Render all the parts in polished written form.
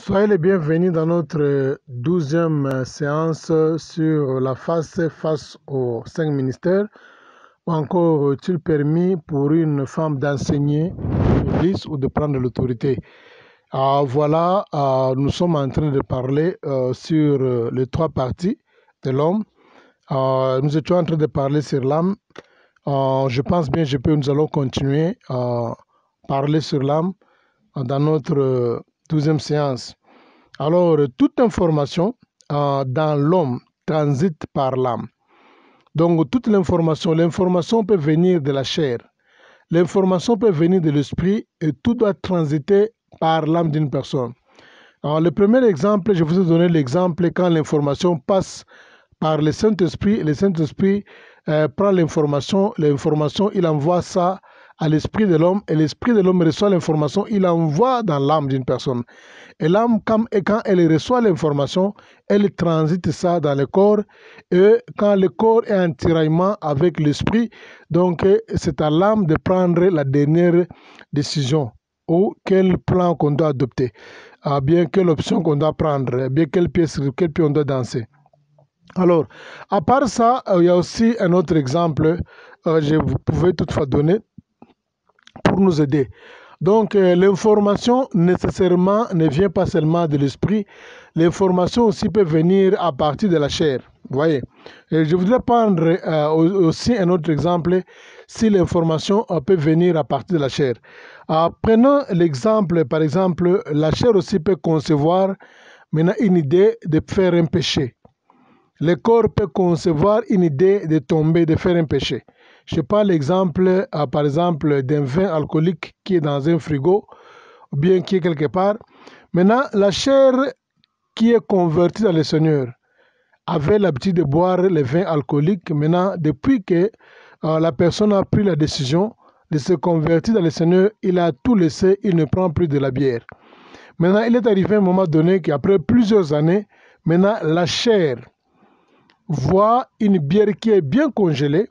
Soyez les bienvenus dans notre 12e séance sur la face aux 5 ministères. Encore est-il permis pour une femme d'enseigner l'Église ou de prendre l'autorité? Voilà, nous sommes en train de parler sur les 3 parties de l'homme. Nous étions en train de parler sur l'âme. Je pense bien nous allons continuer à parler sur l'âme dans notre 12e séance. Alors, toute information dans l'homme transite par l'âme. Donc, toute l'information peut venir de la chair, l'information peut venir de l'esprit et tout doit transiter par l'âme d'une personne. Alors, le premier exemple, je vous ai donné l'exemple quand l'information passe par le Saint-Esprit prend l'information, il envoie ça à l'esprit de l'homme et l'esprit de l'homme reçoit l'information, il envoie dans l'âme d'une personne. Et l'âme, quand elle reçoit l'information, elle transite ça dans le corps et quand le corps est en tiraillement avec l'esprit, donc c'est à l'âme de prendre la dernière décision ou quel plan qu'on doit adopter, bien quelle option qu'on doit prendre, bien quel pied on doit danser. Alors, à part ça, il y a aussi un autre exemple que je vous pouvais toutefois donner pour nous aider. Donc, l'information nécessairement ne vient pas seulement de l'esprit, l'information aussi peut venir à partir de la chair. Vous voyez, et je voudrais prendre aussi un autre exemple si l'information peut venir à partir de la chair. Prenons l'exemple, par exemple, la chair aussi peut concevoir maintenant une idée de faire un péché. Le corps peut concevoir une idée de tomber, de faire un péché. Je prends l'exemple, par exemple, d'un vin alcoolique qui est dans un frigo, ou bien qui est quelque part. Maintenant, la chair qui est convertie dans le Seigneur avait l'habitude de boire le vin alcoolique. Maintenant, depuis que la personne a pris la décision de se convertir dans le Seigneur, il a tout laissé, il ne prend plus de la bière. Maintenant, il est arrivé à un moment donné qu'après plusieurs années, maintenant, la chair voit une bière qui est bien congelée.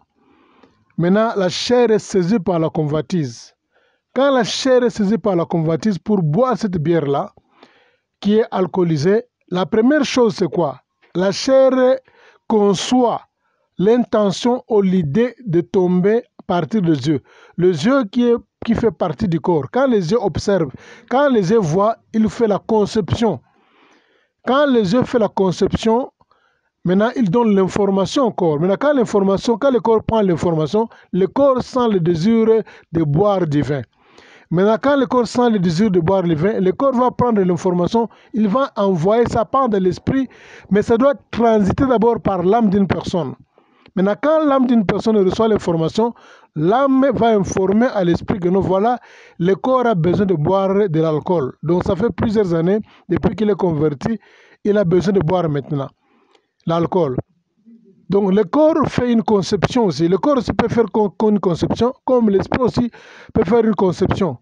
Maintenant, la chair est saisie par la convoitise. Quand la chair est saisie par la convoitise pour boire cette bière-là, qui est alcoolisée, la première chose, c'est quoi? La chair conçoit l'intention ou l'idée de tomber à partir des yeux. Les yeux qui fait partie du corps. Quand les yeux observent, quand les yeux voient, il fait la conception. Quand les yeux font la conception, maintenant, il donne l'information au corps. Maintenant, quand le corps prend l'information, le corps sent le désir de boire du vin. Maintenant, quand le corps sent le désir de boire le vin, le corps va prendre l'information, il va envoyer ça par de l'esprit, mais ça doit transiter d'abord par l'âme d'une personne. Maintenant, quand l'âme d'une personne reçoit l'information, l'âme va informer à l'esprit que non, voilà, le corps a besoin de boire de l'alcool. Donc, ça fait plusieurs années, depuis qu'il est converti, il a besoin de boire maintenant l'alcool. Donc le corps fait une conception aussi. Le corps aussi peut faire une conception, comme l'esprit aussi peut faire une conception.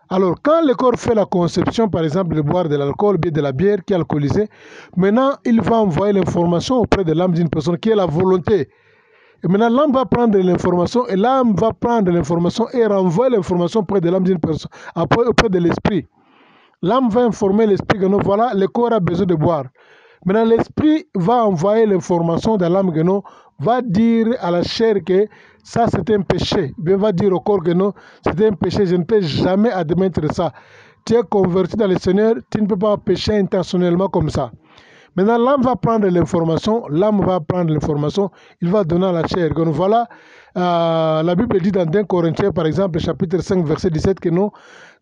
Alors quand le corps fait la conception, par exemple de boire de l'alcool, bien de la bière qui est alcoolisée, maintenant il va envoyer l'information auprès de l'âme d'une personne qui est la volonté. Et maintenant l'âme va prendre l'information et l'âme va prendre l'information et renvoyer l'information auprès de l'âme d'une personne, auprès de l'esprit. L'âme va informer l'esprit que non, voilà, le corps a besoin de boire. Maintenant, l'esprit va envoyer l'information dans l'âme que non, va dire à la chair que ça c'est un péché. Bien, va dire au corps que non, c'est un péché, je ne peux jamais admettre ça. Tu es converti dans le Seigneur, tu ne peux pas pécher intentionnellement comme ça. Maintenant, l'âme va prendre l'information, il va donner à la chair. Donc, voilà, la Bible dit dans 1 Corinthiens, par exemple, chapitre 5, verset 17, que non,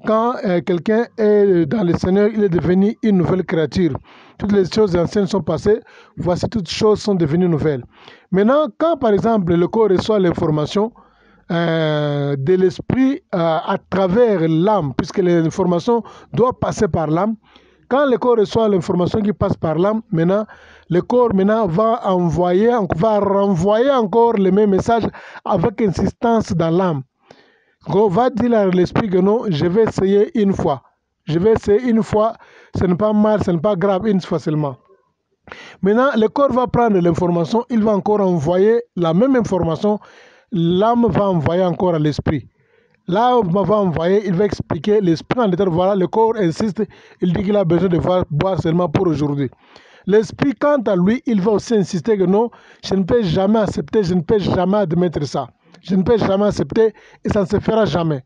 quand quelqu'un est dans le Seigneur, il est devenu une nouvelle créature. Toutes les choses anciennes sont passées, voici toutes choses sont devenues nouvelles. Maintenant, quand par exemple le corps reçoit l'information de l'esprit à travers l'âme, puisque l'information doit passer par l'âme, quand le corps reçoit l'information qui passe par l'âme, maintenant, le corps va renvoyer encore le même message avec insistance dans l'âme. On va dire à l'esprit que non, je vais essayer une fois. Je vais essayer une fois, ce n'est pas mal, ce n'est pas grave, une fois seulement. Maintenant, le corps va prendre l'information, il va encore envoyer la même information, l'âme va envoyer encore à l'esprit. Là, on va envoyer, il va expliquer l'esprit en détail. Voilà, le corps insiste, il dit qu'il a besoin de boire seulement pour aujourd'hui. L'esprit, quant à lui, il va aussi insister que non, je ne peux jamais accepter, je ne peux jamais admettre ça. Je ne peux jamais accepter et ça ne se fera jamais.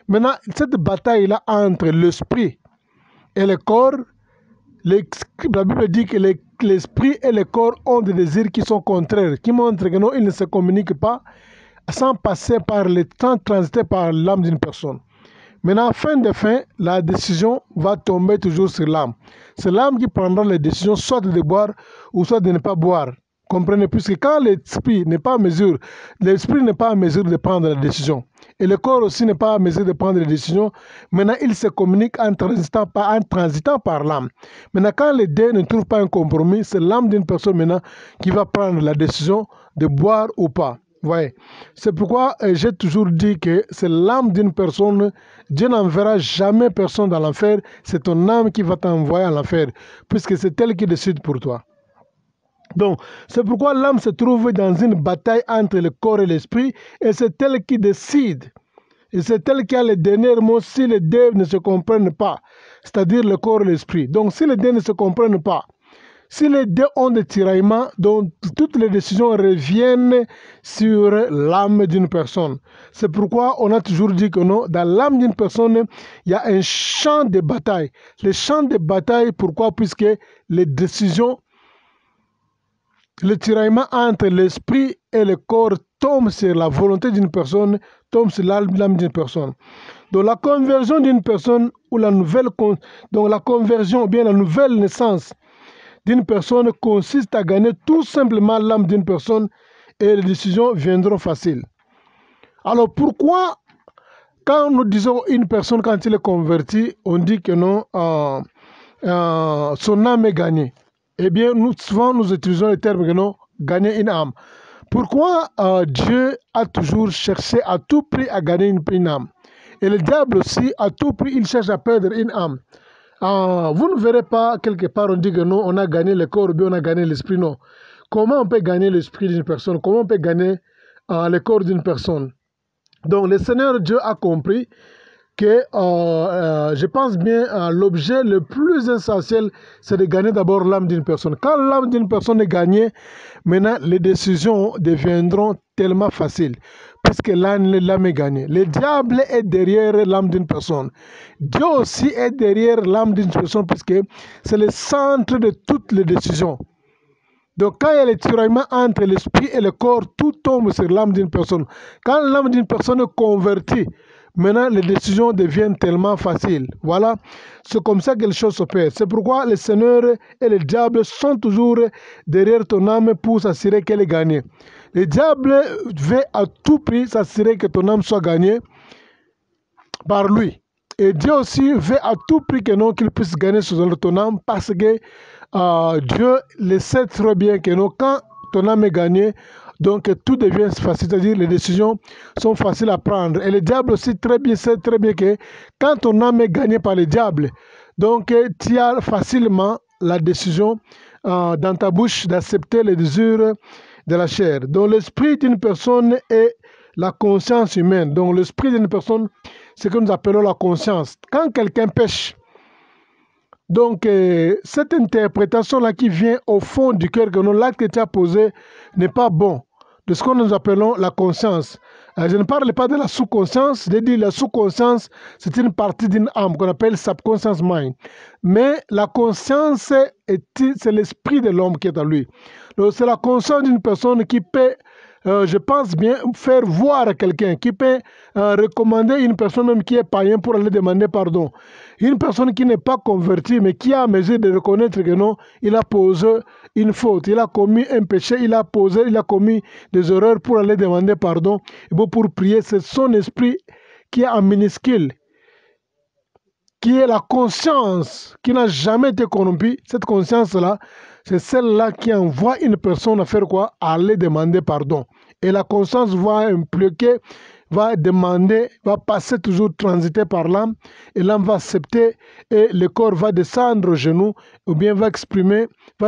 Maintenant, cette bataille-là entre l'esprit et le corps, la Bible dit que l'esprit et le corps ont des désirs qui sont contraires, qui montrent que non, ils ne se communiquent pas sans passer par le temps transité par l'âme d'une personne. Maintenant, fin de fin, la décision va tomber toujours sur l'âme. C'est l'âme qui prendra la décision soit de boire ou soit de ne pas boire. Comprenez, puisque quand l'esprit n'est pas à mesure, l'esprit n'est pas à mesure de prendre la décision. Et le corps aussi n'est pas à mesure de prendre la décision. Maintenant, il se communique en transitant par l'âme. Maintenant, quand les deux ne trouvent pas un compromis, c'est l'âme d'une personne maintenant qui va prendre la décision de boire ou pas. Ouais. C'est pourquoi j'ai toujours dit que c'est l'âme d'une personne. Dieu n'enverra jamais personne dans l'enfer. C'est ton âme qui va t'envoyer à l'enfer, puisque c'est elle qui décide pour toi. Donc, c'est pourquoi l'âme se trouve dans une bataille entre le corps et l'esprit, et c'est elle qui décide. Et c'est elle qui a le dernier mot si les deux ne se comprennent pas, c'est-à-dire le corps et l'esprit. Donc, si les deux ne se comprennent pas, si les deux ont des tiraillements, donc toutes les décisions reviennent sur l'âme d'une personne. C'est pourquoi on a toujours dit que non, dans l'âme d'une personne, il y a un champ de bataille. Le champ de bataille, pourquoi? Puisque les décisions, le tiraillement entre l'esprit et le corps tombe sur la volonté d'une personne, tombe sur l'âme d'une personne. Donc la conversion d'une personne ou la nouvelle naissance d'une personne consiste à gagner tout simplement l'âme d'une personne et les décisions viendront faciles. Alors pourquoi, quand nous disons une personne, quand il est converti, on dit que non, son âme est gagnée? Eh bien, souvent nous utilisons le terme que non, gagner une âme. Pourquoi Dieu a toujours cherché à tout prix à gagner une âme? Et le diable aussi, à tout prix, il cherche à perdre une âme. Vous ne verrez pas quelque part on dit que non, on a gagné le corps ou bien on a gagné l'esprit. Non. Comment on peut gagner l'esprit d'une personne? Comment on peut gagner le corps d'une personne? Donc le Seigneur Dieu a compris que je pense bien l'objet le plus essentiel, c'est de gagner d'abord l'âme d'une personne. Quand l'âme d'une personne est gagnée, maintenant les décisions deviendront tellement faciles, puisque l'âme est gagnée. Le diable est derrière l'âme d'une personne. Dieu aussi est derrière l'âme d'une personne, puisque c'est le centre de toutes les décisions. Donc quand il y a le tiraillement entre l'esprit et le corps, tout tombe sur l'âme d'une personne. Quand l'âme d'une personne est convertie, maintenant les décisions deviennent tellement faciles. Voilà, c'est comme ça que les choses s'opèrent. C'est pourquoi le Seigneur et le diable sont toujours derrière ton âme pour s'assurer qu'elle est gagnée. Le diable veut à tout prix s'assurer que ton âme soit gagnée par lui. Et Dieu aussi veut à tout prix que non, qu'il puisse gagner sur ton âme, parce que Dieu le sait très bien que non, quand ton âme est gagnée, donc tout devient facile, c'est-à-dire les décisions sont faciles à prendre. Et le diable aussi sait très bien que quand ton âme est gagnée par le diable, donc tu as facilement la décision dans ta bouche d'accepter les désirs de la chair. Donc l'esprit d'une personne est la conscience humaine. Donc l'esprit d'une personne, c'est ce que nous appelons la conscience. Quand quelqu'un pêche, donc cette interprétation-là qui vient au fond du cœur, que l'acte que tu as posé n'est pas bon, de ce que nous appelons la conscience. Je ne parle pas de la sous-conscience, je dis la sous-conscience, c'est une partie d'une âme qu'on appelle subconscious mind. Mais la conscience, c'est l'esprit de l'homme qui est en lui. Donc c'est la conscience d'une personne qui peut, je pense bien, faire voir à quelqu'un, qui peut recommander une personne même qui est païen pour aller demander pardon. Une personne qui n'est pas convertie, mais qui a à mesure de reconnaître que non, il a posé une faute, il a commis un péché, il a commis des erreurs pour aller demander pardon, et bon, pour prier, c'est son esprit qui est en minuscule, qui est la conscience, qui n'a jamais été corrompue. Cette conscience-là, c'est celle-là qui envoie une personne à faire quoi? À aller demander pardon. Et la conscience va impliquer, va demander, va passer toujours transiter par l'âme, et l'âme va accepter, et le corps va descendre aux genoux, ou bien va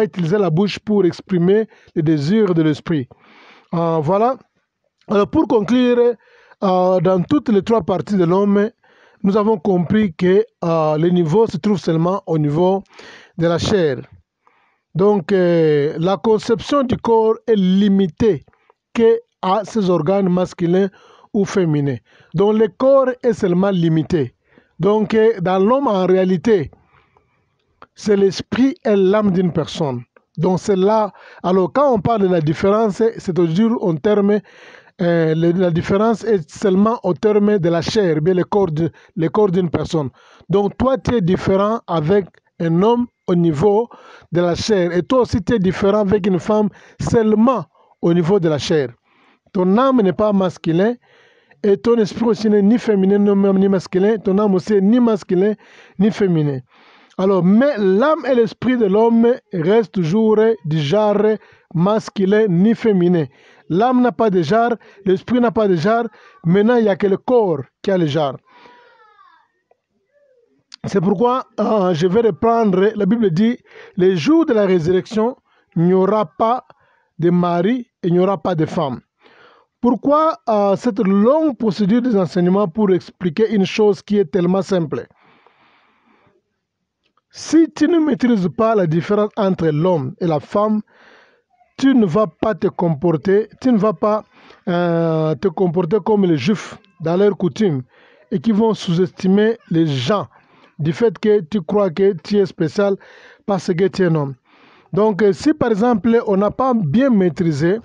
utiliser la bouche pour exprimer les désirs de l'esprit. Voilà. Alors pour conclure, dans toutes les trois parties de l'homme, nous avons compris que le niveau se trouve seulement au niveau de la chair. Donc, la conception du corps est limitée à ses organes masculins ou féminins. Donc, le corps est seulement limité. Donc, dans l'homme, en réalité, c'est l'esprit et l'âme d'une personne. Donc, c'est là. Alors, quand on parle de la différence, c'est toujours en termes. La différence est seulement au terme de la chair, bien le corps d'une personne. Donc, toi, tu es différent avec un homme au niveau de la chair. Et toi aussi, tu es différent avec une femme seulement au niveau de la chair. Ton âme n'est pas masculin et ton esprit aussi n'est ni féminin ni masculin. Ton âme aussi n'est ni masculin ni féminin. Alors, mais l'âme et l'esprit de l'homme restent toujours du genre masculin ni féminin. L'âme n'a pas de genre, l'esprit n'a pas de genre. Maintenant, il n'y a que le corps qui a le genre. C'est pourquoi je vais reprendre, la Bible dit, les jours de la résurrection, il n'y aura pas de mari et il n'y aura pas de femme. Pourquoi cette longue procédure des enseignements pour expliquer une chose qui est tellement simple? Si tu ne maîtrises pas la différence entre l'homme et la femme, tu ne vas pas te comporter, te comporter comme les Juifs dans leurs coutumes et qui vont sous-estimer les gens du fait que tu crois que tu es spécial parce que tu es un homme. Donc, si par exemple, on n'a pas bien maîtrisé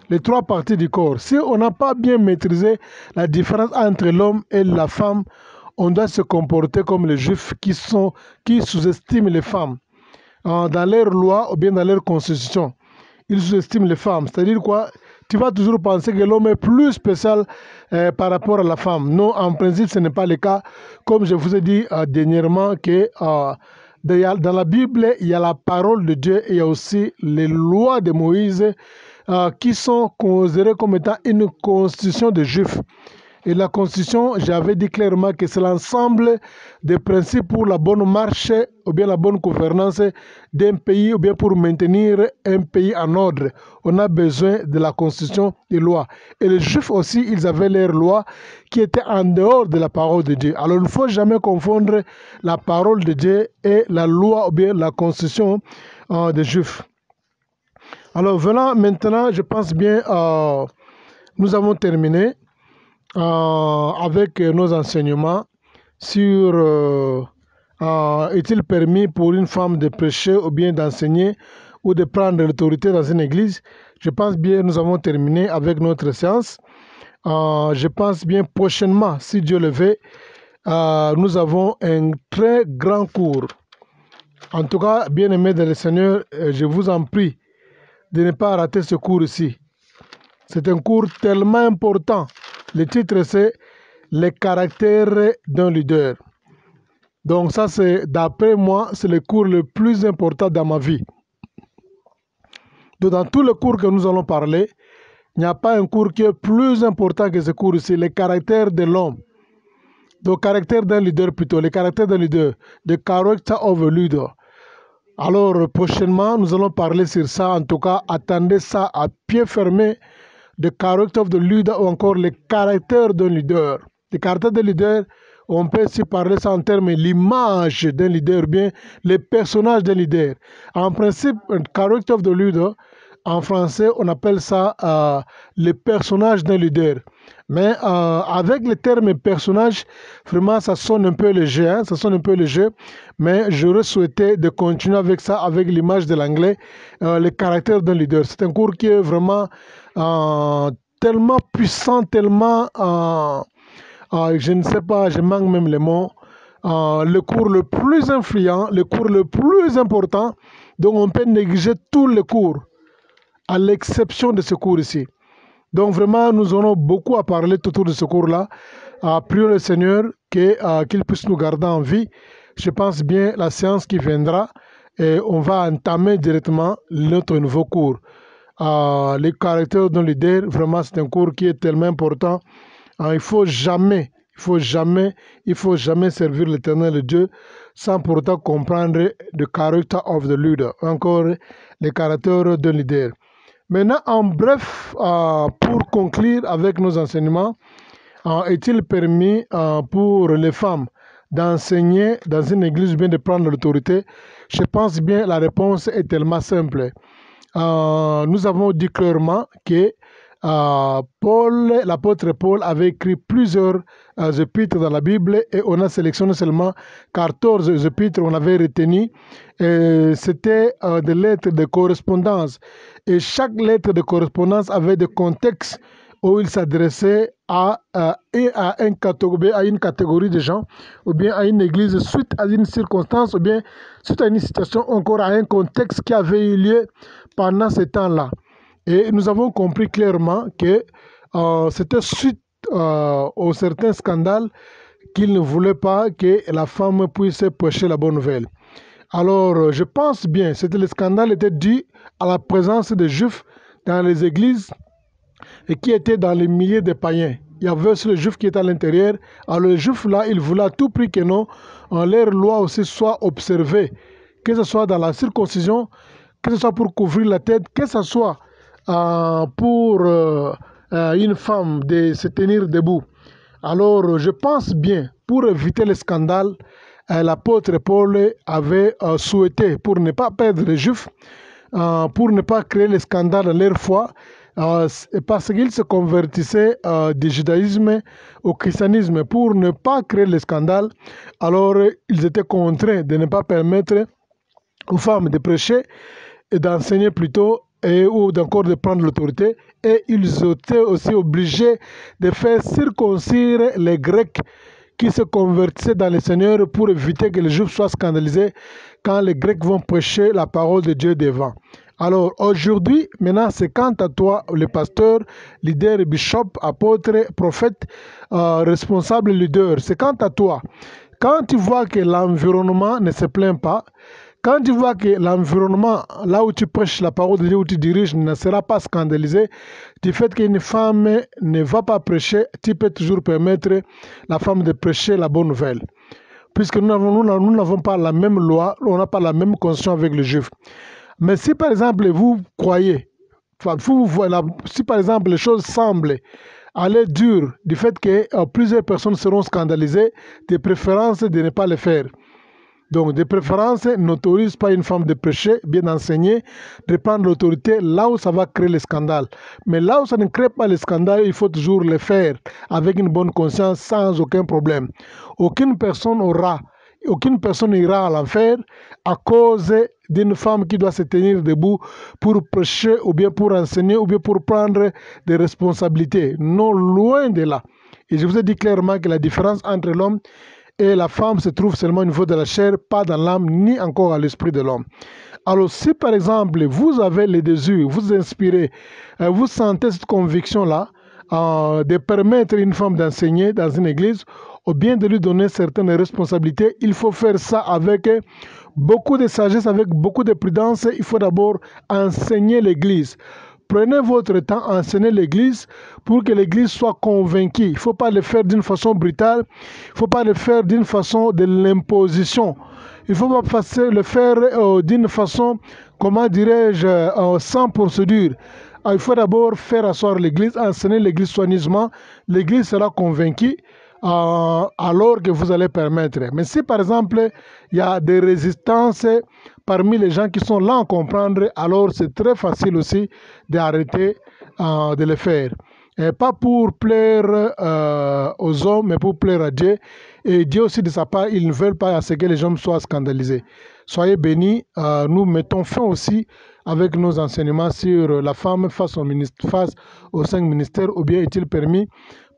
les trois parties du corps, si on n'a pas bien maîtrisé la différence entre l'homme et la femme, on doit se comporter comme les Juifs qui sous-estiment les femmes dans leurs lois ou bien dans leur constitution. Ils sous-estiment les femmes. C'est-à-dire quoi? Tu vas toujours penser que l'homme est plus spécial par rapport à la femme. Non, en principe, ce n'est pas le cas. Comme je vous ai dit dernièrement, que dans la Bible, il y a la parole de Dieu et il y a aussi les lois de Moïse qui sont considérées comme étant une constitution de Juifs. Et la Constitution, j'avais dit clairement que c'est l'ensemble des principes pour la bonne marche ou bien la bonne gouvernance d'un pays ou bien pour maintenir un pays en ordre. On a besoin de la Constitution des lois. Et les Juifs aussi, ils avaient leurs lois qui étaient en dehors de la parole de Dieu. Alors il ne faut jamais confondre la parole de Dieu et la loi ou bien la Constitution des Juifs. Alors venant maintenant, je pense bien, nous avons terminé avec nos enseignements sur est-il permis pour une femme de prêcher ou bien d'enseigner ou de prendre l'autorité dans une église. Je pense bien nous avons terminé avec notre séance. Je pense bien prochainement, si Dieu le veut, nous avons un très grand cours. En tout cas, bien-aimés dans le Seigneur, je vous en prie de ne pas rater ce cours ici. C'est un cours tellement important. Le titre, c'est « Les caractères d'un leader ». Donc ça, c'est, d'après moi, c'est le cours le plus important dans ma vie. Donc dans tous les cours que nous allons parler, il n'y a pas un cours qui est plus important que ce cours ici, les caractères de l'homme. Donc, caractère d'un leader plutôt, les caractères d'un leader, the character of a leader. Alors, prochainement, nous allons parler sur ça. En tout cas, attendez ça à pied fermé. The character of the leader ou encore les caractères d'un leader. Les caractères d'un leader, on peut aussi parler ça en termes de l'image d'un leader, bien les personnages d'un leader. En principe, un character of the leader, en français, on appelle ça les personnages d'un leader. Mais avec le terme personnage, vraiment, ça sonne un peu léger, hein, ça sonne un peu léger. Mais j'aurais souhaité de continuer avec ça, avec l'image de l'anglais, les caractères d'un leader. C'est un cours qui est vraiment tellement puissant, tellement, je ne sais pas, je manque même les mots, le cours le plus influent, le cours le plus important. Donc on peut négliger tous les cours, à l'exception de ce cours ici. Donc vraiment, nous aurons beaucoup à parler autour de ce cours-là. Prions le Seigneur qu'il puisse nous garder en vie. Je pense bien la séance qui viendra et on va entamer directement notre nouveau cours. Les caractères d'un leader, vraiment c'est un cours qui est tellement important. Il ne faut jamais servir l'Éternel Dieu sans pour autant comprendre le character of the leader, encore les caractères d'un leader. Maintenant, en bref, pour conclure avec nos enseignements, est-il permis pour les femmes d'enseigner dans une église ou bien de prendre l'autorité? Je pense bien la réponse est tellement simple. Nous avons dit clairement que l'apôtre Paul avait écrit plusieurs épîtres dans la Bible et on a sélectionné seulement 14 épîtres on avait retenu. C'était des lettres de correspondance et chaque lettre de correspondance avait des contextes où il s'adressait à une catégorie de gens ou bien à une église suite à une circonstance ou bien suite à une situation, encore à un contexte qui avait eu lieu pendant ce temps-là. Et nous avons compris clairement que c'était suite aux certains scandales qu'il ne voulait pas que la femme puisse prêcher la bonne nouvelle. Alors, je pense bien, le scandale était dû à la présence des Juifs dans les églises et qui étaient dans les milliers de païens. Il y avait aussi le Juif qui était à l'intérieur. Alors, le Juif là, il voulait à tout prix que leur loi aussi soit observée, que ce soit dans la circoncision, que ce soit pour couvrir la tête, que ce soit pour une femme de se tenir debout. Alors, je pense bien, pour éviter le scandale, l'apôtre Paul avait souhaité, pour ne pas perdre les Juifs, pour ne pas créer le scandale dans leur foi, parce qu'ils se convertissaient du judaïsme au christianisme, pour ne pas créer le scandale, alors ils étaient contraints de ne pas permettre aux femmes de prêcher et d'enseigner plutôt ou encore de prendre l'autorité, et ils étaient aussi obligés de faire circoncire les Grecs qui se convertissaient dans le Seigneur pour éviter que les Juifs soient scandalisés quand les Grecs vont prêcher la parole de Dieu devant. Alors aujourd'hui, maintenant, c'est quant à toi, le pasteur, leader, bishop, apôtre, prophète, responsable, leader. C'est quant à toi. Quand tu vois que l'environnement ne se plaint pas, quand tu vois que l'environnement, là où tu prêches la parole de Dieu, où tu diriges, ne sera pas scandalisé, du fait qu'une femme ne va pas prêcher, tu peux toujours permettre la femme de prêcher la bonne nouvelle. Puisque nous n'avons pas la même loi, on n'a pas la même conscience avec les Juifs. Mais si par exemple vous croyez, si par exemple les choses semblent aller dur du fait que plusieurs personnes seront scandalisées, de préférence de ne pas le faire. Donc, de préférence, n'autorise pas une femme de prêcher, bien d'enseigner, de prendre l'autorité là où ça va créer le scandale. Mais là où ça ne crée pas le scandale, il faut toujours le faire avec une bonne conscience, sans aucun problème. Aucune personne ira à l'enfer à cause d'une femme qui doit se tenir debout pour prêcher ou bien pour enseigner ou bien pour prendre des responsabilités. Non, loin de là. Et je vous ai dit clairement que la différence entre l'homme et la femme se trouve seulement au niveau de la chair, pas dans l'âme, ni encore à l'esprit de l'homme. Alors si par exemple vous avez le désir, vous inspirez, vous sentez cette conviction-là de permettre à une femme d'enseigner dans une église, ou bien de lui donner certaines responsabilités, il faut faire ça avec beaucoup de sagesse, avec beaucoup de prudence. Il faut d'abord enseigner l'église. Prenez votre temps à enseigner l'église pour que l'église soit convaincue. Il ne faut pas le faire d'une façon brutale. Il ne faut pas le faire d'une façon de l'imposition. Il ne faut pas le faire d'une façon, comment dirais-je, sans procédure. Il faut d'abord faire asseoir l'église, enseigner l'église soigneusement. L'église sera convaincue alors que vous allez permettre. Mais si par exemple, il y a des résistances parmi les gens qui sont là à comprendre, alors c'est très facile aussi d'arrêter de le faire. Et pas pour plaire aux hommes, mais pour plaire à Dieu. Et Dieu aussi de sa part, il ne veut pas à ce que les hommes soient scandalisés. Soyez bénis. Nous mettons fin aussi avec nos enseignements sur la femme face aux 5 ministères, ou bien est-il permis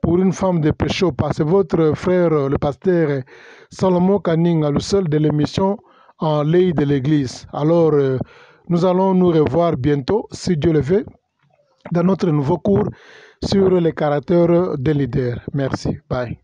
pour une femme de prêcher au pas. C'est votre frère, le pasteur Salomon Kaninga, le seul de l'émission en l'œil de l'Église. Alors, nous allons nous revoir bientôt, si Dieu le veut, dans notre nouveau cours sur les caractères des leaders. Merci. Bye.